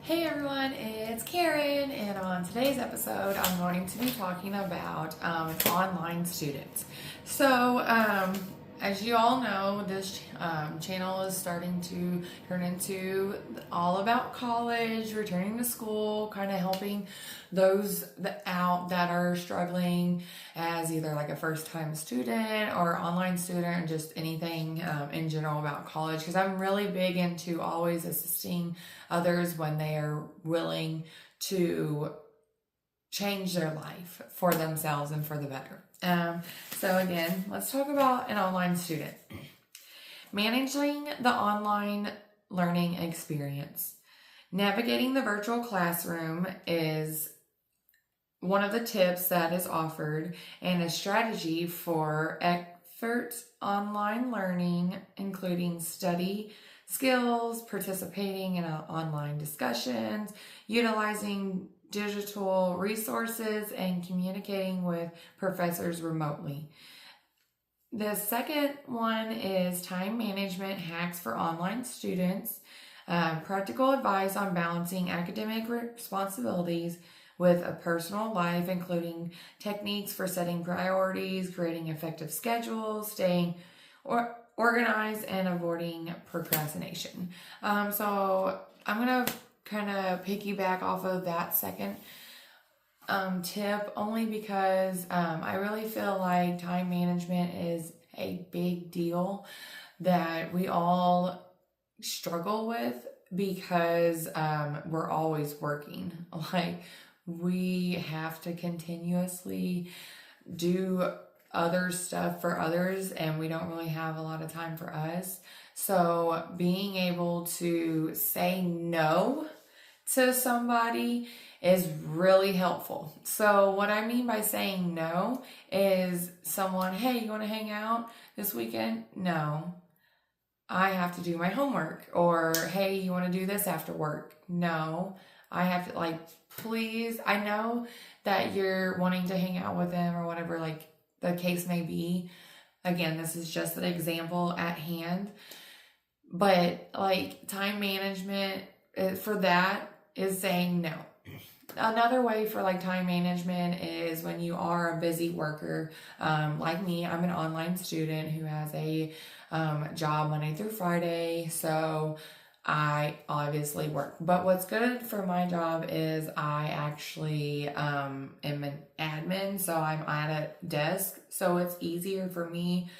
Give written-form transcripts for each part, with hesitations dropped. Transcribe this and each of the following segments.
Hey everyone, it's Karen, and on today's episode, I'm going to be talking about online students. As you all know, this channel is starting to turn into all about college, returning to school, kind of helping those that are struggling as either like a first-time student or online student, or just anything in general about college. Because I'm really big into always assisting others when they are willing to change their life for themselves and for the better. So again, let's talk about an online student. Managing the online learning experience. Navigating the virtual classroom is one of the tips that is offered and a strategy for expert online learning, including study skills, participating in online discussions, utilizing digital resources, and communicating with professors remotely. The second one is time management hacks for online students, practical advice on balancing academic responsibilities with a personal life, including techniques for setting priorities, creating effective schedules, staying organized, and avoiding procrastination. So I'm going to kind of piggyback off of that second tip, only because I really feel like time management is a big deal that we all struggle with because we're always working. Like, we have to continuously do other stuff for others, and we don't really have a lot of time for us. So being able to say no to somebody is really helpful. So what I mean by saying no is someone, hey, you want to hang out this weekend? No, I have to do my homework. Or, hey, you want to do this after work? No, I have to, like, please. I know that you're wanting to hang out with them or whatever, like, the case may be. Again, this is just an example at hand. But, like, time management for that is saying no. Another way for like time management is when you are a busy worker, like me. I'm an online student who has a job Monday through Friday, so I obviously work. But what's good for my job is I actually am an admin, so I'm at a desk, so it's easier for me.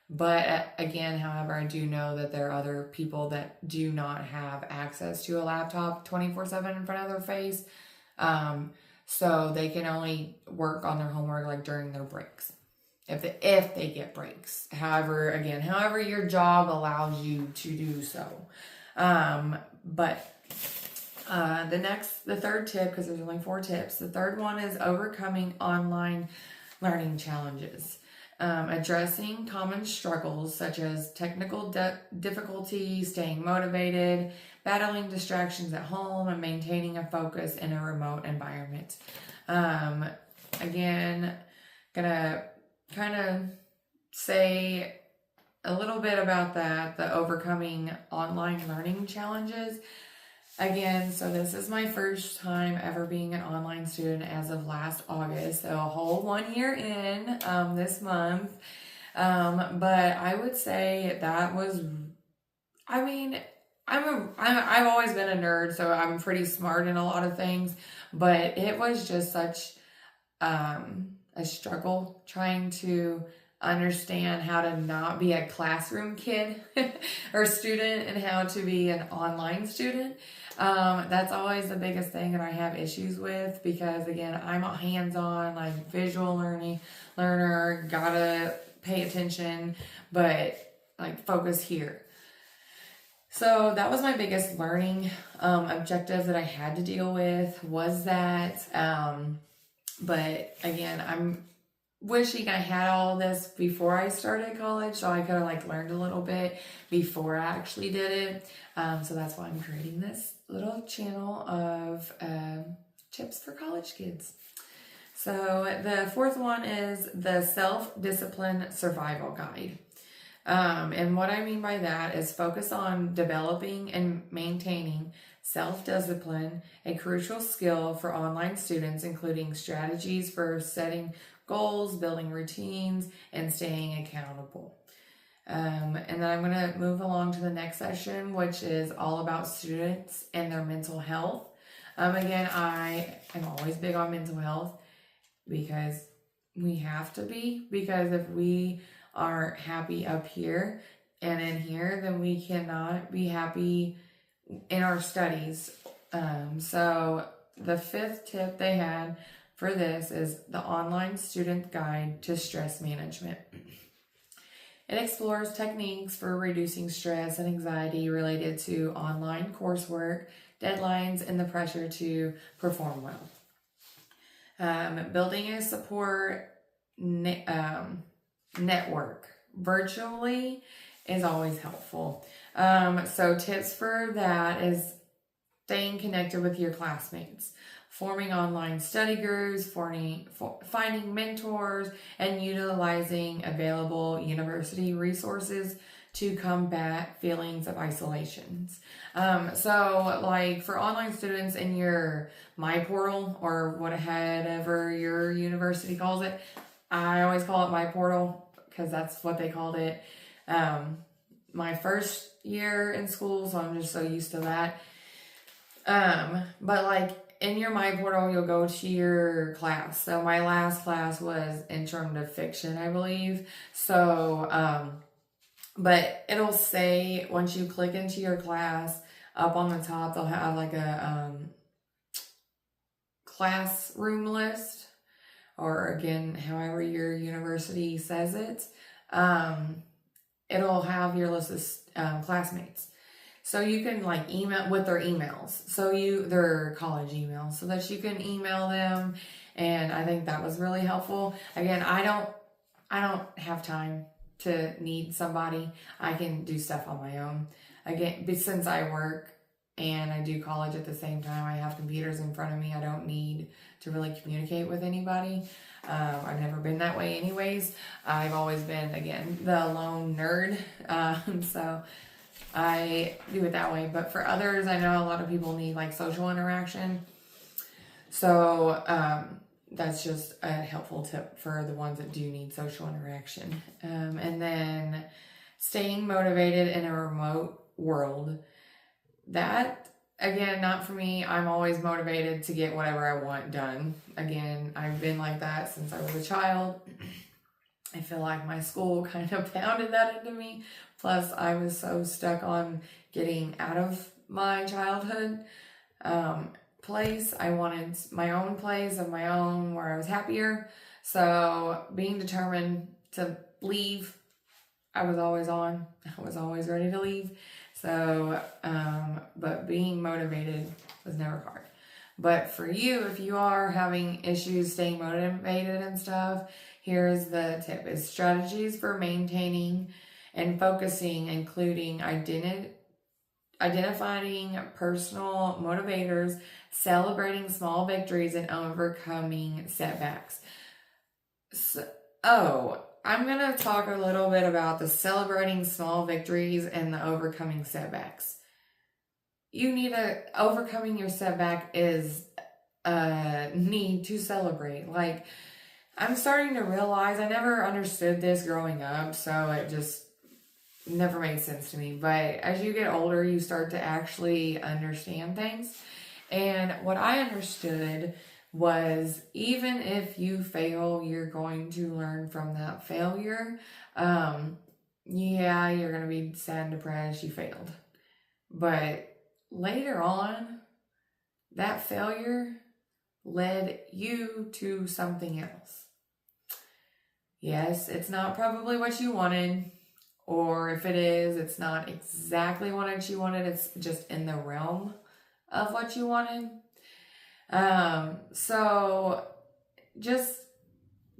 But again, however, I do know that there are other people that do not have access to a laptop 24/7 in front of their face. So they can only work on their homework like during their breaks, if they get breaks. However, your job allows you to do so. But the third tip, because there's only 4 tips, the third one is overcoming online learning challenges. Addressing common struggles such as technical difficulty, staying motivated, battling distractions at home, and maintaining a focus in a remote environment. Again, gonna kind of say a little bit about that, the overcoming online learning challenges. Again, so this is my first time ever being an online student as of last August, so a whole 1 year in this month. But I would say that was, I mean, I've always been a nerd, so I'm pretty smart in a lot of things, but it was just such a struggle trying to understand how to not be a classroom kid or student and how to be an online student. That's always the biggest thing that I have issues with, because again, I'm a hands-on, like, visual learner, gotta pay attention, but like focus here. So that was my biggest learning objective that I had to deal with, was that. But again, I'm wishing I had all this before I started college, so I could have like learned a little bit before I actually did it. So that's why I'm creating this little channel of tips for college kids. So the fourth one is the Self-Discipline Survival Guide. And what I mean by that is focus on developing and maintaining self-discipline, a crucial skill for online students, including strategies for setting goals, building routines, and staying accountable. And then I'm going to move along to the next session, which is all about students and their mental health. Again, I am always big on mental health because we have to be, because if we aren't happy up here and in here, then we cannot be happy in our studies. So the fifth tip they had for this is the Online Student Guide to Stress Management. It explores techniques for reducing stress and anxiety related to online coursework, deadlines, and the pressure to perform well. Building a support network virtually is always helpful. So tips for that is staying connected with your classmates, forming online study groups, finding mentors, and utilizing available university resources to combat feelings of isolation. So like for online students in your My Portal or whatever your university calls it, I always call it My Portal because that's what they called it. My first year in school, so I'm just so used to that. But like in your My Portal, you'll go to your class. So my last class was Intro to Fiction, I believe. So, but it'll say once you click into your class, up on the top, they'll have like a classroom list, or again, however your university says it. It'll have your list of classmates. So you can like email with their emails. So their college emails, so that you can email them. And I think that was really helpful. Again, I don't have time to need somebody. I can do stuff on my own. Again, since I work and I do college at the same time, I have computers in front of me. I don't need to really communicate with anybody. I've never been that way anyways. I've always been, again, the lone nerd. So I do it that way. But for others, I know a lot of people need like social interaction. So that's just a helpful tip for the ones that do need social interaction. And then staying motivated in a remote world. That, again, not for me. I'm always motivated to get whatever I want done. Again, I've been like that since I was a child. I feel like my school kind of pounded that into me. Plus, I was so stuck on getting out of my childhood place. I wanted my own place of my own where I was happier. So being determined to leave, I was always on. I was always ready to leave. So, but being motivated was never hard. But for you, if you are having issues staying motivated and stuff, here's the tip: is strategies for maintaining and focusing, including identifying personal motivators, celebrating small victories, and overcoming setbacks. I'm going to talk a little bit about the celebrating small victories and the overcoming setbacks. Overcoming your setback is a need to celebrate. Like, I'm starting to realize I never understood this growing up, so it just never made sense to me. But as you get older, you start to actually understand things. And what I understood was, even if you fail, you're going to learn from that failure. Yeah, you're going to be sad and depressed, you failed. But later on, that failure led you to something else. Yes, it's not probably what you wanted, or if it is, it's not exactly what you wanted. It's just in the realm of what you wanted. So just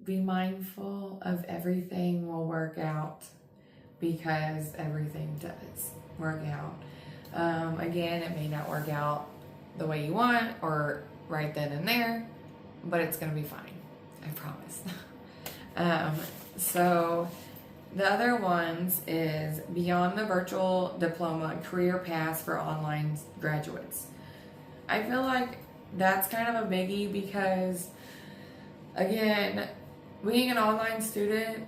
be mindful of everything will work out, because everything does work out. Again, it may not work out the way you want or right then and there, but it's going to be fine. I promise. So the other ones is Beyond the Virtual Diploma Career Paths for Online Graduates. I feel like that's kind of a biggie because, again, being an online student,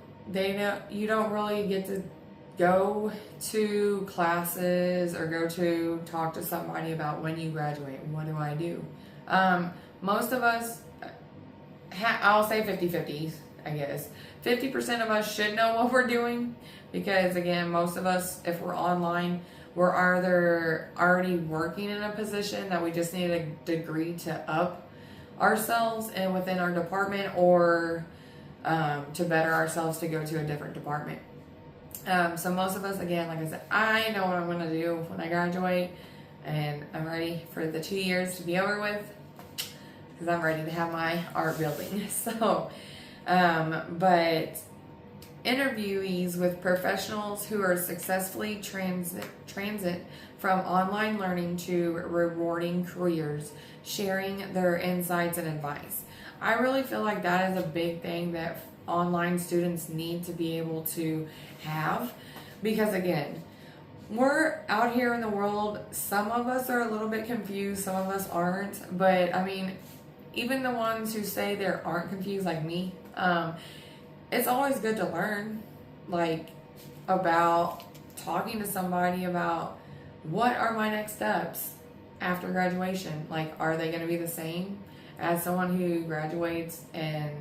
you don't really get to go to classes or go to talk to somebody about when you graduate. What do I do? Most of us, I'll say 50-50, I guess. 50% of us should know what we're doing because, again, most of us, if we're online, we're either already working in a position that we just need a degree to up ourselves and within our department, or to better ourselves to go to a different department. So most of us, again, like I said, I know what I'm going to do when I graduate, and I'm ready for the 2 years to be over with because I'm ready to have my art building. So, but interviewees with professionals who are successfully transit from online learning to rewarding careers, sharing their insights and advice. I really feel like that is a big thing that online students need to be able to have, because again, we're out here in the world. Some of us are a little bit confused, some of us aren't, but I mean, even the ones who say they aren't confused like me, it's always good to learn, like, about talking to somebody about what are my next steps after graduation. Like, are they going to be the same as someone who graduates and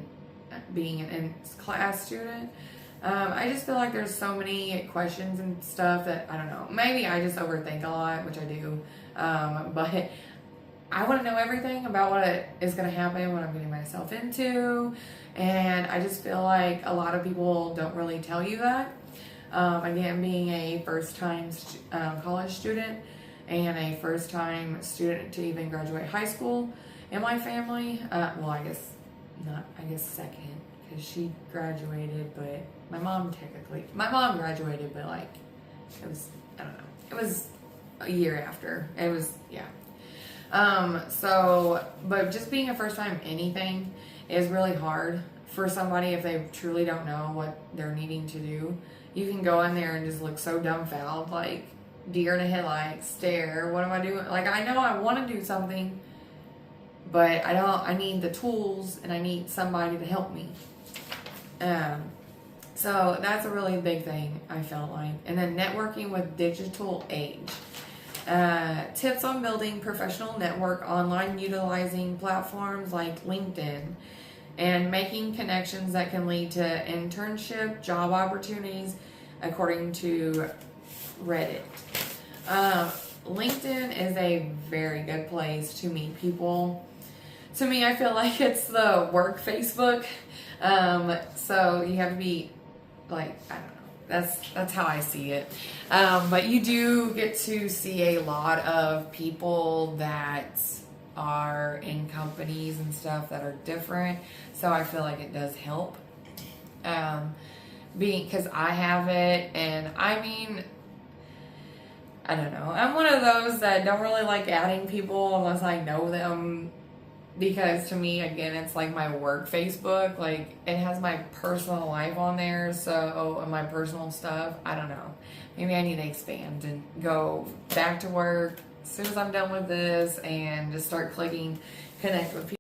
being an in-class student? I just feel like there's so many questions and stuff that, I don't know, maybe I just overthink a lot, which I do, but I want to know everything about what is going to happen, what I'm getting myself into, and I just feel like a lot of people don't really tell you that. Again, being a first-time college student and a first-time student to even graduate high school in my family, well, I guess second, because she graduated, but my mom graduated, but like, it was, I don't know, it was a year after. It was, yeah. But just being a first time anything is really hard for somebody if they truly don't know what they're needing to do. You can go in there and just look so dumbfounded, like deer in a headlight, stare, what am I doing? Like, I know I want to do something, but I need the tools and I need somebody to help me. So that's a really big thing, I felt like. And then networking with digital age. Tips on building professional network online, utilizing platforms like LinkedIn, and making connections that can lead to internship, job opportunities, according to Reddit. LinkedIn is a very good place to meet people. To me, I feel like it's the work Facebook. So you have to be like, I don't know. That's how I see it. But you do get to see a lot of people that are in companies and stuff that are different. So I feel like it does help. Because I have it, and I mean, I don't know. I'm one of those that don't really like adding people unless I know them. Because to me, again, it's like my work Facebook. Like, it has my personal life on there, so, and my personal stuff. I don't know. Maybe I need to expand and go back to work as soon as I'm done with this and just start clicking connect with people.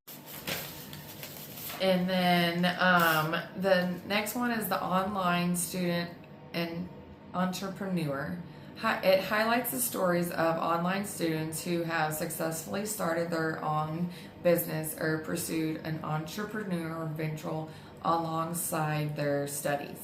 And then the next one is the online student and entrepreneur. It highlights the stories of online students who have successfully started their own business or pursued an entrepreneurial venture alongside their studies.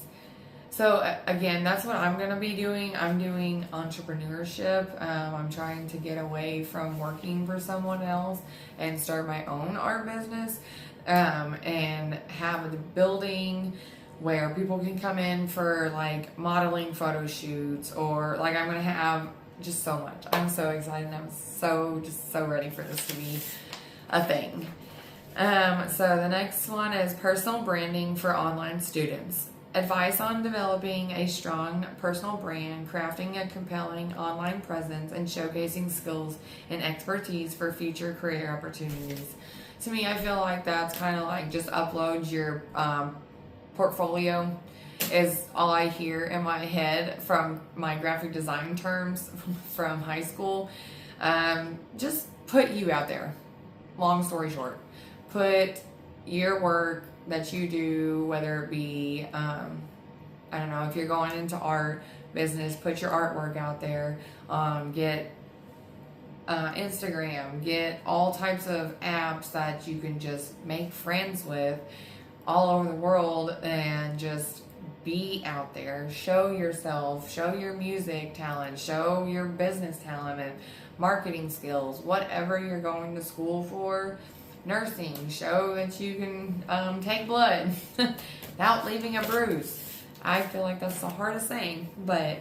So again, that's what I'm going to be doing. I'm doing entrepreneurship. I'm trying to get away from working for someone else and start my own art business, and have the building where people can come in for like modeling photo shoots, or like I'm going to have just so much. I'm so excited. I'm so ready for this to be a thing. So the next one is personal branding for online students. Advice on developing a strong personal brand, crafting a compelling online presence, and showcasing skills and expertise for future career opportunities. To me, I feel like that's kind of like just upload your portfolio is all I hear in my head from my graphic design terms from high school. Just put you out there. Long story short, put your work that you do, whether it be, I don't know, if you're going into art business, put your artwork out there. Get Instagram, get all types of apps that you can just make friends with all over the world and just be out there. Show yourself, show your music talent, show your business talent and marketing skills, whatever you're going to school for. Nursing, show that you can take blood without leaving a bruise. I feel like that's the hardest thing, but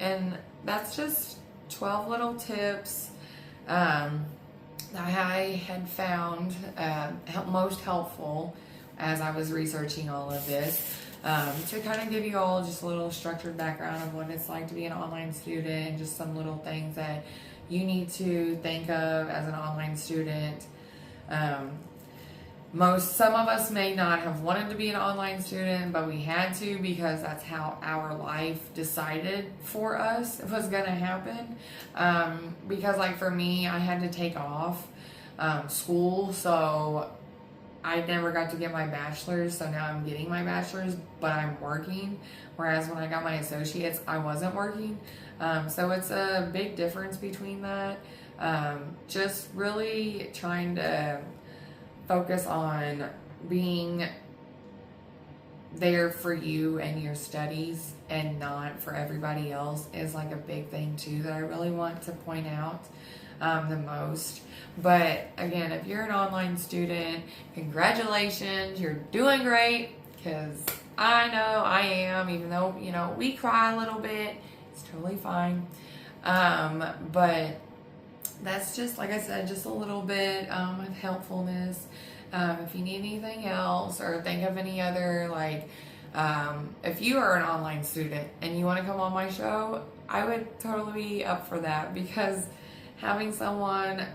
and that's just 12 little tips that I had found most helpful as I was researching all of this, to kind of give you all just a little structured background of what it's like to be an online student and just some little things that you need to think of as an online student. Some of us may not have wanted to be an online student, but we had to because that's how our life decided for us it was going to happen. Because like for me, I had to take off school, so I never got to get my bachelor's, so now I'm getting my bachelor's, but I'm working. Whereas when I got my associates, I wasn't working. So it's a big difference between that. Just really trying to focus on being there for you and your studies and not for everybody else is like a big thing too that I really want to point out the most. But again, if you're an online student, congratulations, you're doing great, because I know I am, even though, you know, we cry a little bit, it's totally fine. But that's just, like I said, just a little bit of helpfulness. If you need anything else or think of any other, like, if you are an online student and you want to come on my show, I would totally be up for that, because having someone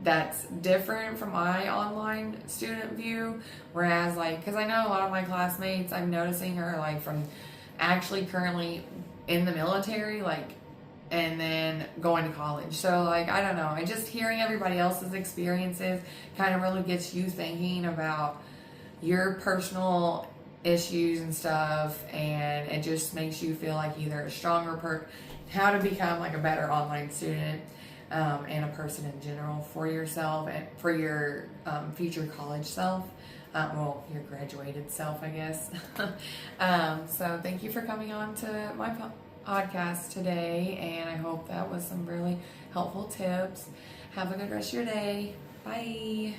that's different from my online student view, whereas like, because I know a lot of my classmates, I'm noticing are like from actually currently in the military, like, and then going to college. So like, I don't know, I just hearing everybody else's experiences kind of really gets you thinking about your personal issues and stuff, and it just makes you feel like either a stronger how to become like a better online student, and a person in general for yourself and for your future college self. Well, your graduated self, I guess. So thank you for coming on to my podcast today, and I hope that was some really helpful tips. Have a good rest of your day. Bye.